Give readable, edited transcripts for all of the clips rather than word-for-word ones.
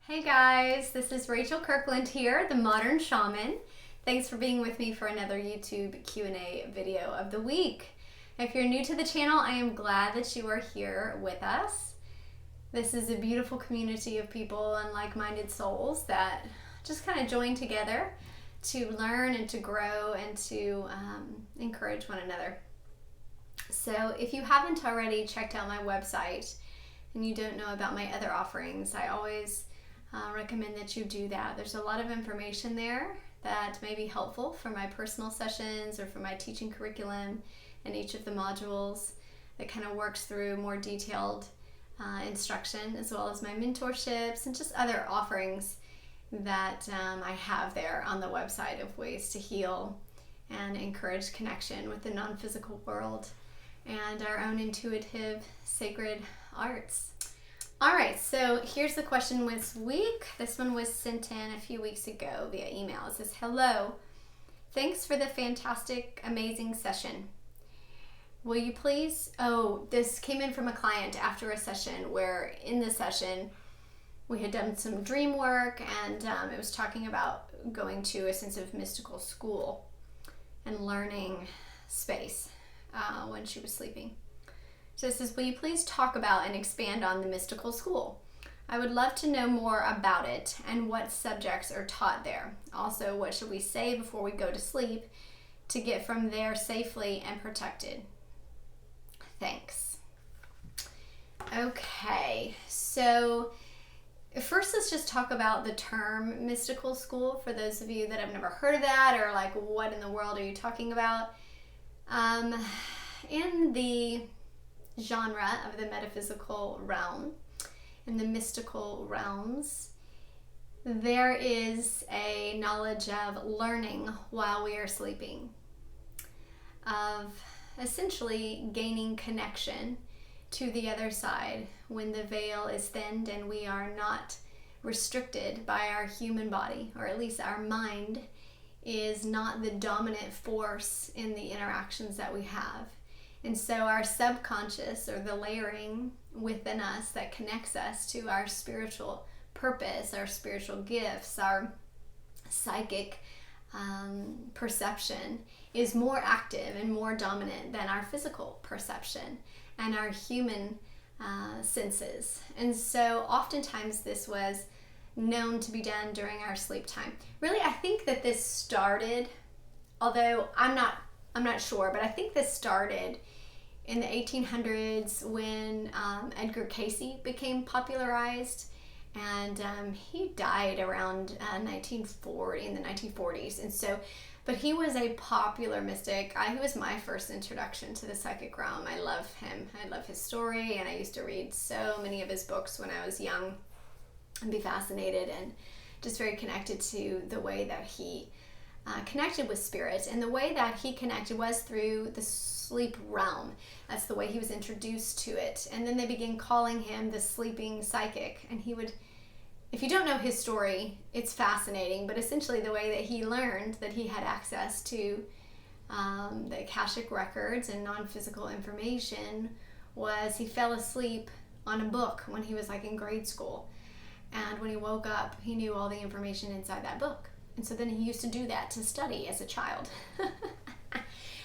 Hey guys, this is Rachel Kirkland here, the Modern Shaman. Thanks for being with me for another YouTube Q&A video of the week. If you're new to the channel, I am glad that you are here with us. This is a beautiful community of people and like-minded souls that just kind of join together to learn and to grow and to encourage one another. So if you haven't already checked out my website and you don't know about my other offerings, I always recommend that you do that. There's a lot of information there that may be helpful for my personal sessions or for my teaching curriculum in each of the modules that kind of works through more detailed instruction, as well as my mentorships and just other offerings that I have there on the website of ways to heal and encourage connection with the non-physical world and our own intuitive sacred arts. All right, so here's the question this week. This one was sent in a few weeks ago via email. It says, hello, thanks for the fantastic, amazing session. Will you please, this came in from a client after a session where in the session we had done some dream work and it was talking about going to a sense of mystical school and learning space when she was sleeping. So it says, will you please talk about and expand on the mystical school? I would love to know more about it and what subjects are taught there. Also, what should we say before we go to sleep to get from there safely and protected? Thanks. Okay, so first let's just talk about the term mystical school for those of you that have never heard of that or like, what in the world are you talking about? In the genre of the metaphysical realm, in the mystical realms, there is a knowledge of learning while we are sleeping, of essentially gaining connection to the other side when the veil is thinned and we are not restricted by our human body, or at least our mind is not the dominant force in the interactions that we have. And so our subconscious, or the layering within us that connects us to our spiritual purpose, our spiritual gifts, our psychic perception is more active and more dominant than our physical perception and our human senses. And so oftentimes this was known to be done during our sleep time. Really, I think that this started, although I'm not sure, but I think this started in the 1800s when Edgar Cayce became popularized, and he died around in the 1940s. And so, but he was a popular mystic. He was my first introduction to the psychic realm. I love him. I love his story, and I used to read so many of his books when I was young and be fascinated and just very connected to the way that he connected with spirit. And the way that he connected was through the sleep realm. That's the way he was introduced to it. And then they began calling him the sleeping psychic. And he would, if you don't know his story, it's fascinating, but essentially the way that he learned that he had access to the Akashic records and non-physical information was he fell asleep on a book when he was like in grade school. And when he woke up, he knew all the information inside that book. And so then he used to do that to study as a child.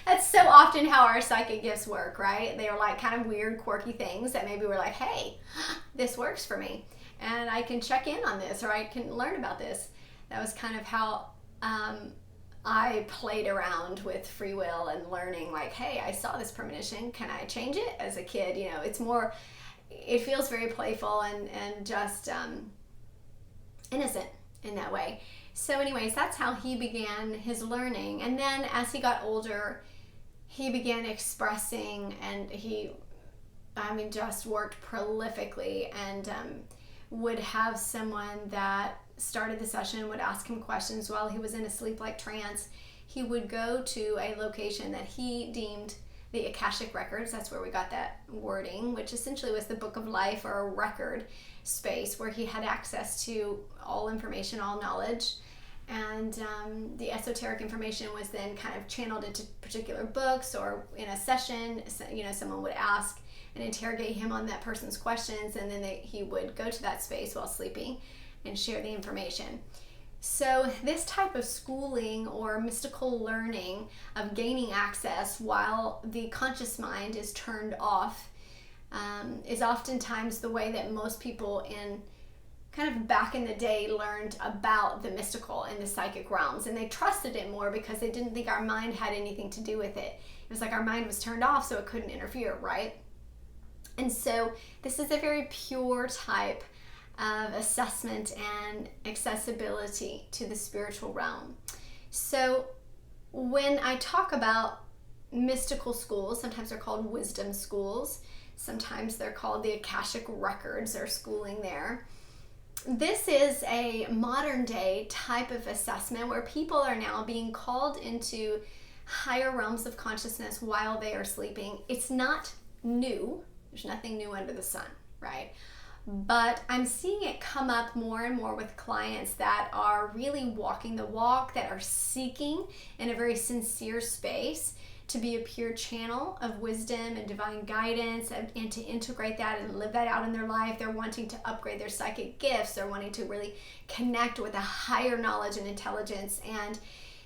That's so often how our psychic gifts work, right? They are like kind of weird, quirky things that maybe we're like, hey, this works for me. And I can check in on this, or I can learn about this. That was kind of how I played around with free will and learning, like, hey, I saw this premonition. Can I change it? As a kid, you know, it feels very playful and just innocent in that way. So anyways, that's how he began his learning. And then as he got older, he began expressing, and he just worked prolifically, and would have someone that started the session, would ask him questions while he was in a sleep-like trance. He would go to a location that he deemed the Akashic records. That's where we got that wording, which essentially was the book of life, or a record space where he had access to all information, all knowledge. And the esoteric information was then kind of channeled into particular books, or in a session, you know, someone would ask and interrogate him on that person's questions, and then he would go to that space while sleeping and share the information. So this type of schooling or mystical learning of gaining access while the conscious mind is turned off is oftentimes the way that most people in kind of back in the day learned about the mystical and the psychic realms, and they trusted it more because they didn't think our mind had anything to do with it. It was like our mind was turned off so it couldn't interfere, right? And so this is a very pure type of assessment and accessibility to the spiritual realm. So when I talk about mystical schools, sometimes they're called wisdom schools, sometimes they're called the Akashic records or schooling there. This is a modern day type of assessment where people are now being called into higher realms of consciousness while they are sleeping. It's not new. There's nothing new under the sun, right? But I'm seeing it come up more and more with clients that are really walking the walk, that are seeking in a very sincere space to be a pure channel of wisdom and divine guidance, and to integrate that and live that out in their life. They're wanting to upgrade their psychic gifts. They're wanting to really connect with a higher knowledge and intelligence. And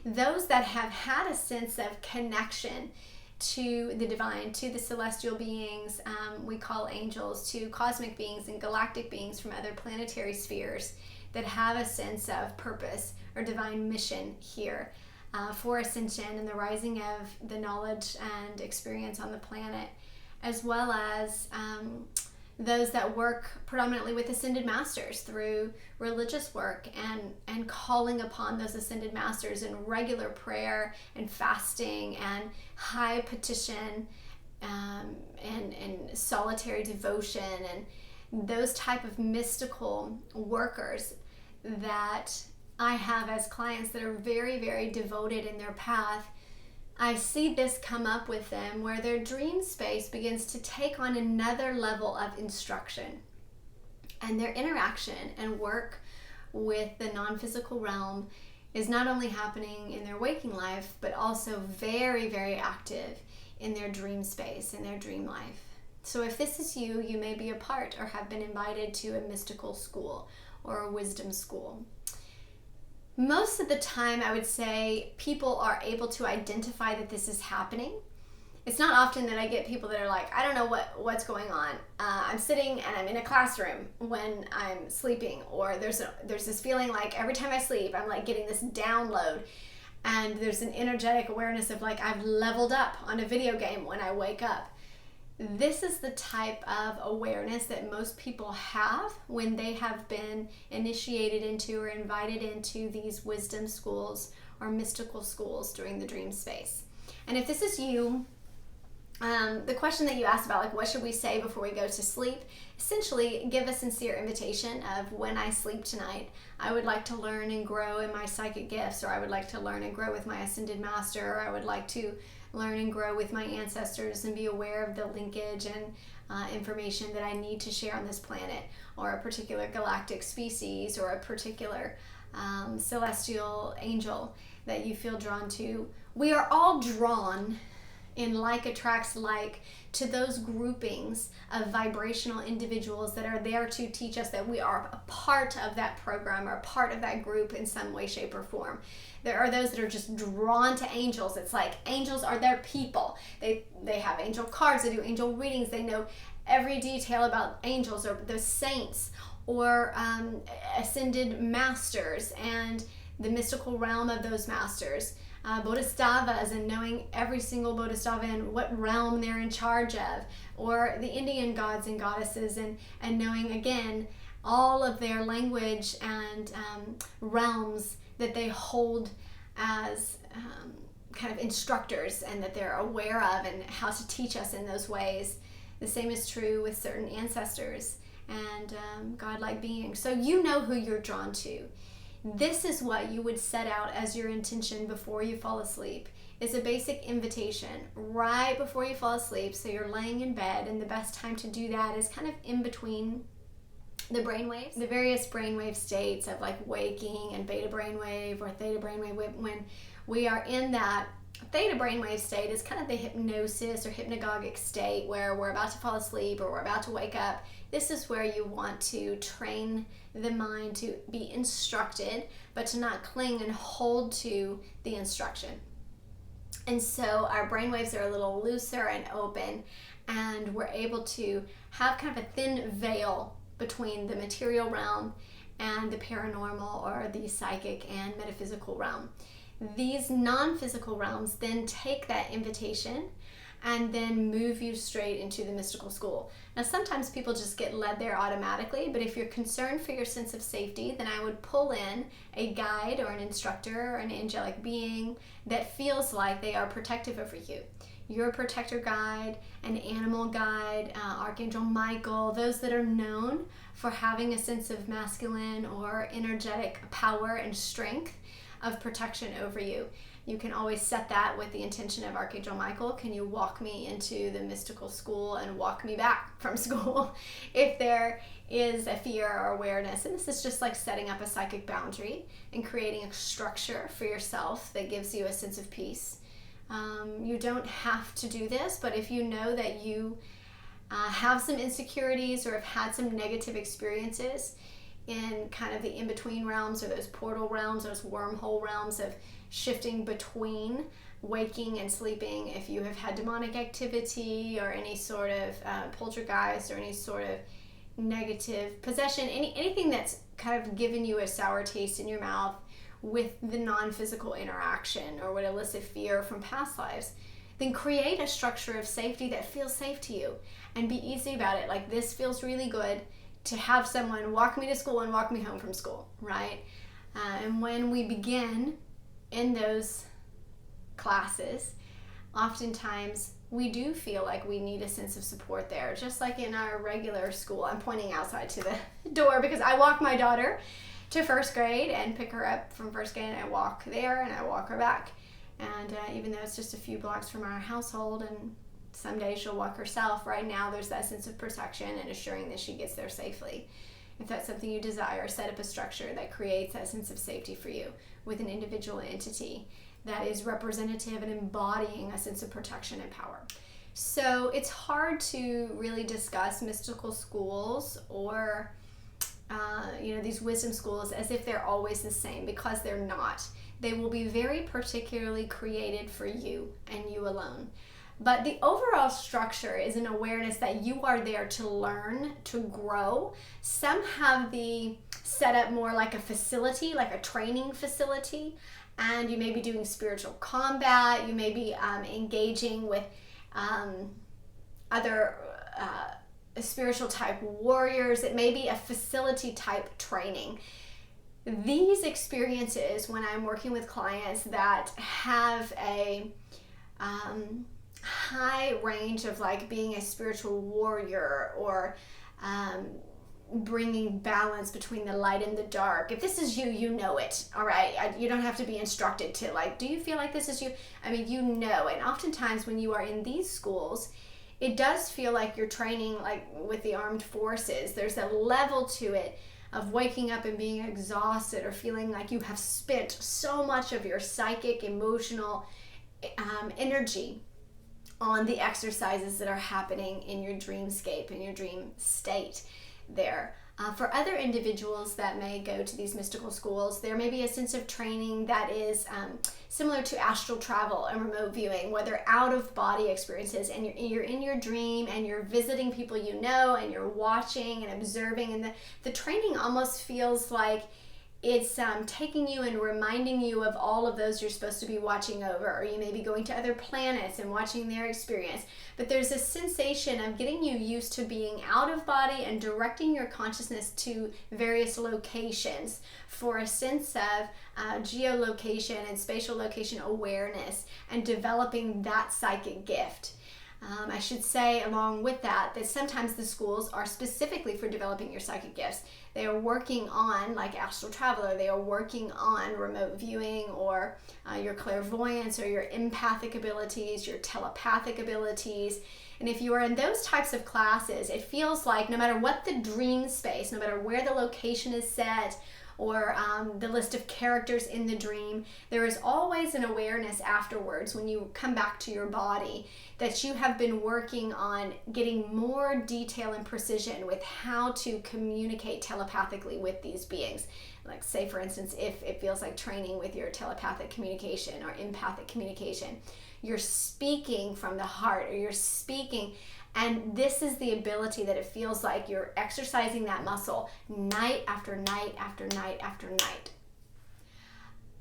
those that have had a sense of connection to the divine, to the celestial beings, we call angels, to cosmic beings and galactic beings from other planetary spheres that have a sense of purpose or divine mission here for ascension and the rising of the knowledge and experience on the planet, as well as those that work predominantly with ascended masters through religious work and calling upon those ascended masters in regular prayer and fasting and high petition and solitary devotion, and those type of mystical workers that I have as clients that are very, very devoted in their path. I see this come up with them where their dream space begins to take on another level of instruction, and their interaction and work with the non-physical realm is not only happening in their waking life, but also very, very active in their dream space, in their dream life. So if this is you, you may be a part or have been invited to a mystical school or a wisdom school. Most of the time, I would say people are able to identify that this is happening. It's not often that I get people that are like, I don't know what's going on. I'm sitting and I'm in a classroom when I'm sleeping, or there's this feeling like every time I sleep, I'm like getting this download, and there's an energetic awareness of like I've leveled up on a video game when I wake up. This is the type of awareness that most people have when they have been initiated into or invited into these wisdom schools or mystical schools during the dream space. And if this is you, the question that you asked about, like, what should we say before we go to sleep? Essentially, give a sincere invitation of, when I sleep tonight, I would like to learn and grow in my psychic gifts, or I would like to learn and grow with my ascended master, or I would like to learn and grow with my ancestors and be aware of the linkage and information that I need to share on this planet, or a particular galactic species, or a particular celestial angel that you feel drawn to. We are all drawn in like attracts like to those groupings of vibrational individuals that are there to teach us that we are a part of that program or part of that group in some way, shape, or form. There are those that are just drawn to angels. It's like angels are their people. They have angel cards, they do angel readings, they know every detail about angels or the saints or ascended masters and the mystical realm of those masters. Bodhisattvas, and knowing every single bodhisattva and what realm they're in charge of, or the Indian gods and goddesses, and knowing again all of their language and realms that they hold as kind of instructors and that they're aware of, and how to teach us in those ways. The same is true with certain ancestors and godlike beings. So you know who you're drawn to. This is what you would set out as your intention before you fall asleep. It's a basic invitation right before you fall asleep. So you're laying in bed, and the best time to do that is kind of in between the brainwaves, the various brainwave states of like waking and beta brainwave or theta brainwave. When we are in that theta brainwave state is kind of the hypnosis or hypnagogic state where we're about to fall asleep or we're about to wake up. This is where you want to train the mind to be instructed, but to not cling and hold to the instruction. And so our brainwaves are a little looser and open, and we're able to have kind of a thin veil between the material realm and the paranormal or the psychic and metaphysical realm. These non-physical realms then take that invitation and then move you straight into the mystical school. Now, sometimes people just get led there automatically, but if you're concerned for your sense of safety, then I would pull in a guide or an instructor or an angelic being that feels like they are protective over you. Your protector guide, an animal guide, Archangel Michael, those that are known for having a sense of masculine or energetic power and strength of protection over you. You can always set that with the intention of Archangel Michael. Can you walk me into the mystical school and walk me back from school if there is a fear or awareness? And this is just like setting up a psychic boundary and creating a structure for yourself that gives you a sense of peace. You don't have to do this, but if you know that you have some insecurities or have had some negative experiences in kind of the in-between realms or those portal realms, those wormhole realms of shifting between waking and sleeping, if you have had demonic activity or any sort of poltergeist or any sort of negative possession, anything that's kind of given you a sour taste in your mouth with the non-physical interaction or would elicit fear from past lives, then create a structure of safety that feels safe to you and be easy about it. Like, this feels really good to have someone walk me to school and walk me home from school, right? And when we begin in those classes, oftentimes we do feel like we need a sense of support there, just like in our regular school. I'm pointing outside to the door because I walk my daughter to first grade and pick her up from first grade, and I walk there and I walk her back. And even though it's just a few blocks from our household, and someday she'll walk herself, right now there's that sense of protection and assuring that she gets there safely. If that's something you desire, set up a structure that creates that sense of safety for you with an individual entity that is representative and embodying a sense of protection and power. So it's hard to really discuss mystical schools or these wisdom schools as if they're always the same, because they're not. They will be very particularly created for you and you alone. But the overall structure is an awareness that you are there to learn, to grow. Some have the setup more like a facility, like a training facility, and you may be doing spiritual combat. You may be engaging with other spiritual type warriors. It may be a facility type training. These experiences, when I'm working with clients that have a high range of like being a spiritual warrior or bringing balance between the light and the dark. If this is you, you know it, all right? You don't have to be instructed to like, do you feel like this is you? I mean, you know. And oftentimes when you are in these schools, it does feel like you're training like with the armed forces. There's a level to it of waking up and being exhausted or feeling like you have spent so much of your psychic, emotional energy on the exercises that are happening in your dreamscape, in your dream state there. For other individuals that may go to these mystical schools, there may be a sense of training that is similar to astral travel and remote viewing, where they're out-of-body experiences and you're in your dream and you're visiting people you know and you're watching and observing, and the training almost feels like it's taking you and reminding you of all of those you're supposed to be watching over, or you may be going to other planets and watching their experience. But there's a sensation of getting you used to being out of body and directing your consciousness to various locations for a sense of geolocation and spatial location awareness and developing that psychic gift. I should say along with that sometimes the schools are specifically for developing your psychic gifts. They are working on, like Astral Traveler, they are working on remote viewing or your clairvoyance or your empathic abilities, your telepathic abilities. And if you are in those types of classes, it feels like no matter what the dream space, no matter where the location is set or the list of characters in the dream, there is always an awareness afterwards when you come back to your body that you have been working on getting more detail and precision with how to communicate telepathically with these beings. Like, say for instance, if it feels like training with your telepathic communication or empathic communication, you're speaking from the heart, or you're speaking, and this is the ability that it feels like you're exercising that muscle night after night after night after night.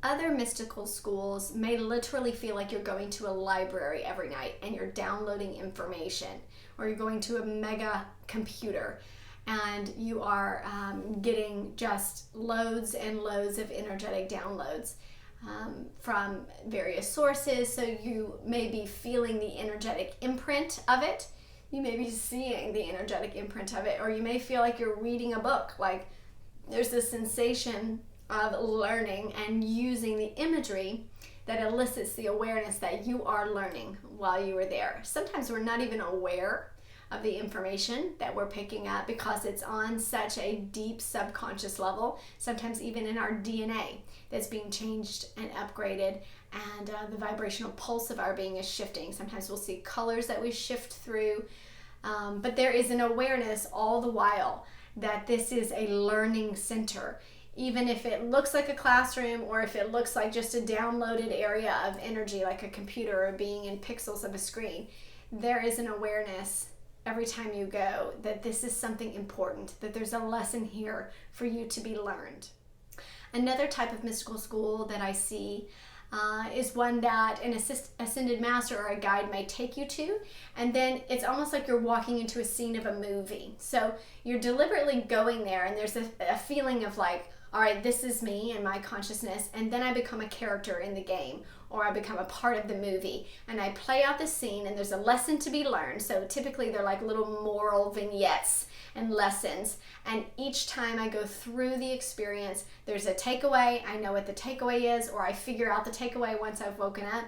Other mystical schools may literally feel like you're going to a library every night and you're downloading information, or you're going to a mega computer and you are getting just loads and loads of energetic downloads from various sources. So you may be feeling the energetic imprint of it. You may be seeing the energetic imprint of it, or you may feel like you're reading a book. Like, there's this sensation of learning and using the imagery that elicits the awareness that you are learning while you were there. Sometimes we're not even aware of the information that we're picking up because it's on such a deep subconscious level, sometimes even in our DNA, that's being changed and upgraded, and the vibrational pulse of our being is shifting. Sometimes we'll see colors that we shift through, but there is an awareness all the while that this is a learning center. Even if it looks like a classroom, or if it looks like just a downloaded area of energy like a computer or being in pixels of a screen, there is an awareness every time you go that this is something important, that there's a lesson here for you to be learned. Another type of mystical school that I see is one that an ascended master or a guide may take you to, and then it's almost like you're walking into a scene of a movie. So you're deliberately going there, and there's a feeling of like, all right, this is me and my consciousness, and then I become a character in the game, or I become a part of the movie, and I play out the scene, and there's a lesson to be learned. So typically they're like little moral vignettes and lessons, and each time I go through the experience, there's a takeaway. I know what the takeaway is, or I figure out the takeaway once I've woken up,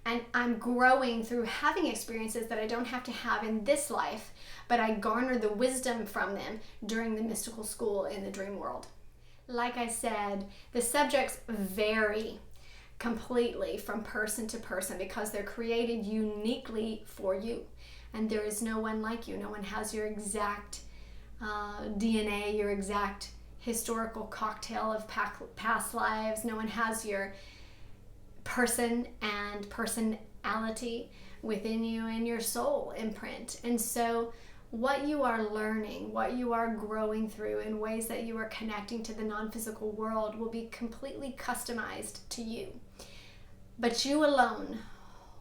and I'm growing through having experiences that I don't have to have in this life, but I garner the wisdom from them during the mystical school in the dream world. Like I said, the subjects vary completely from person to person because they're created uniquely for you. And there is no one like you. No one has your exact DNA, your exact historical cocktail of past lives. No one has your person and personality within you and your soul imprint. And so what you are learning, what you are growing through in ways that you are connecting to the non-physical world will be completely customized to you. But you alone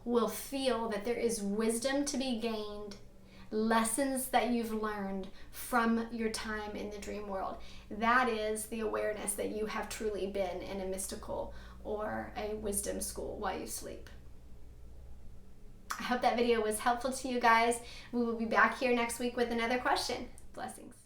will feel that there is wisdom to be gained, lessons that you've learned from your time in the dream world. That is the awareness that you have truly been in a mystical or a wisdom school while you sleep. I hope that video was helpful to you guys. We will be back here next week with another question. Blessings.